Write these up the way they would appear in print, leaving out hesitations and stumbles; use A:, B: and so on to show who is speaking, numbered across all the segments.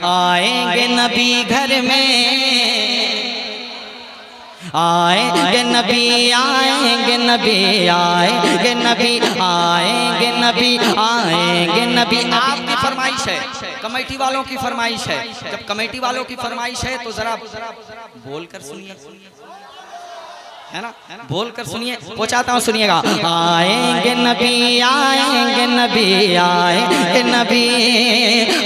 A: आएंगे नबी घर में, आएंगे नबी, आएंगे नबी, आएंगे नबी, आएंगे नबी, आएंगे नबी। आपकी फरमाइश है, कमेटी वालों की फरमाइश है। जब कमेटी वालों की फरमाइश है तो जरा बोल कर सुनिए, है ना, बोल कर सुनिए, पहुंचाता हूँ, सुनिएगा। आएंगे नबी, आएंगे नबी, आएंगे नबी,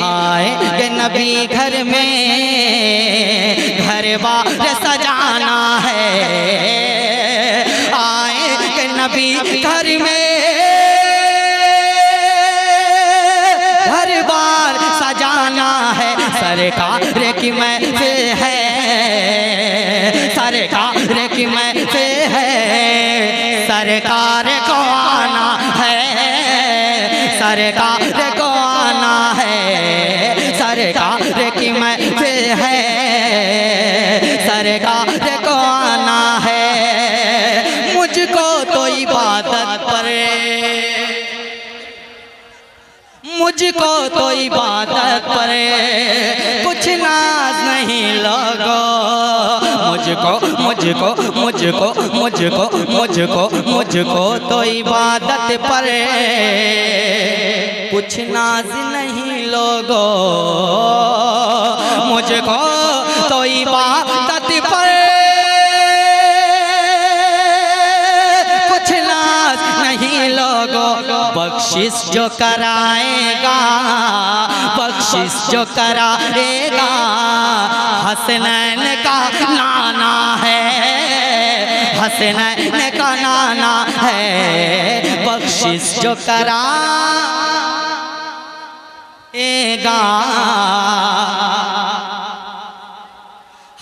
A: आएंगे नबी घर में, घर बार सजाना है। आएंगे नबी घर में, घर बार सजाना है। सरकार की महफिल है, सरकार की महफिल है, सरकार को आना है, सरकार को आना है, सरकार की महफिल है, सरकार को आना है। मुझको तो इबादत पर, मुझको तो इबादत पर कुछ नाज नहीं लगो। मुझको मुझको मुझको मुझको मुझको मुझको तो इबादत पर कुछ नाज नहीं लोगो। मुझको तो इबादत पर कुछ नाज नहीं लोगो। बख्शिश जो कराएगा, बख्शिश जो कराएगा, हसनैन का नाना है, हसनैन का नाना है। बख्शिश जो कराएगा,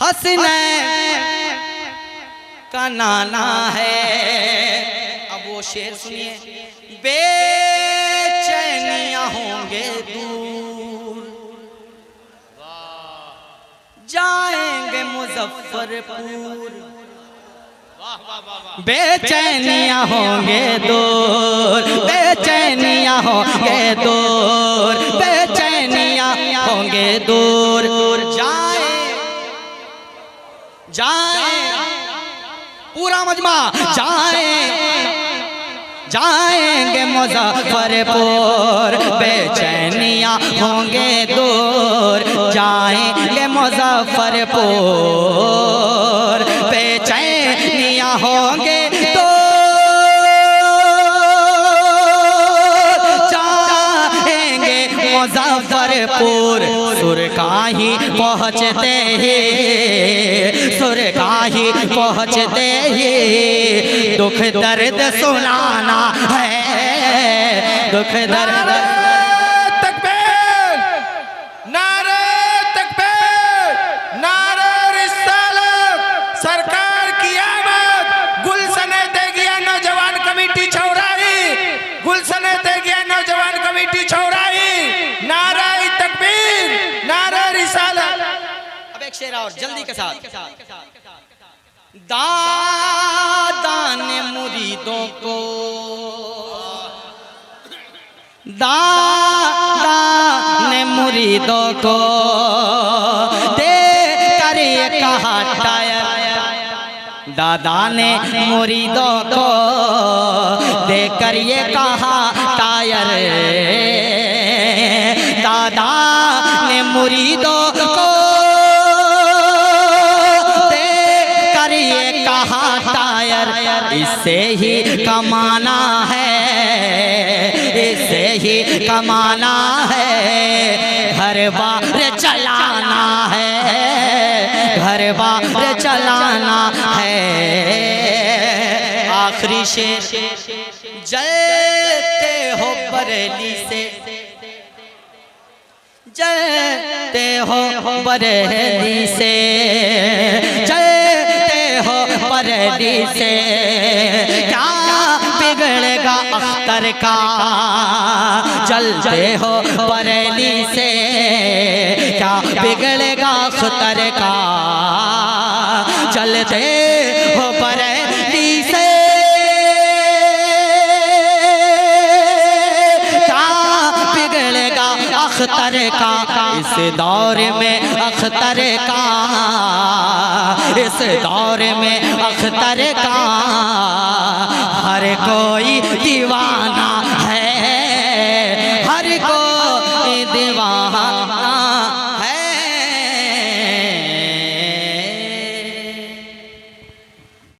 A: हसनैन का नाना है। अब वो शेर सुनिए। बेचैनियां होंगे दूर, जाएंगे मुजफ्फरपुर। बेचैनियां होंगे दूर, बेचैनियां होंगे दूर, बेचैनियां होंगे दूर। जाए जाए पूरा मजमा, जाए जाएंगे मुजफ्फरपुर। बेचैनियां होंगे दूर, जाएंगे मुजफ्फरपुर। बेचैनियां होंगे दूर, जाएंगे मुजफ्फरपुर। सुरकाही पहुँचते ही, सुरकाही पहुँचते ही दुख दर्द सुनाना है, दुख दर्द।
B: तकबीर, नारे तकबीर, नारे रिसालत, सरकार की आमद। गुलशने तेगिया नौजवान कमेटी छौराही, गुलशने तेगिया नौजवान कमेटी छौराही। नारे तकबीर, नारे रिसालत।
A: अब एक शेर और जल्दी के साथ। दादा ने मुरीदों को, दादा ने मुरीदों को दे कर ये कहा टायर। दादा ने मुरीदों को दे कर ये कहा टायर। दादा ने मुरीदों को इससे ही कमाना है, इससे ही कमाना है। घर बार चलाना है, घर बार चलाना है। आखिरी शेर। जलते हो बरेली से, जलते हो बरेली से, जलते हो बरेली से। क्या बिगड़ेगा अख्तर का, जलते हो बरेली से। क्या बिगड़ेगा अख्तर का, जलते हो बरेली से। क्या बिगड़ेगा अख्तर का, इस दौर में अख्तर का, इस दौर में अख्तर का हर कोई दीवाना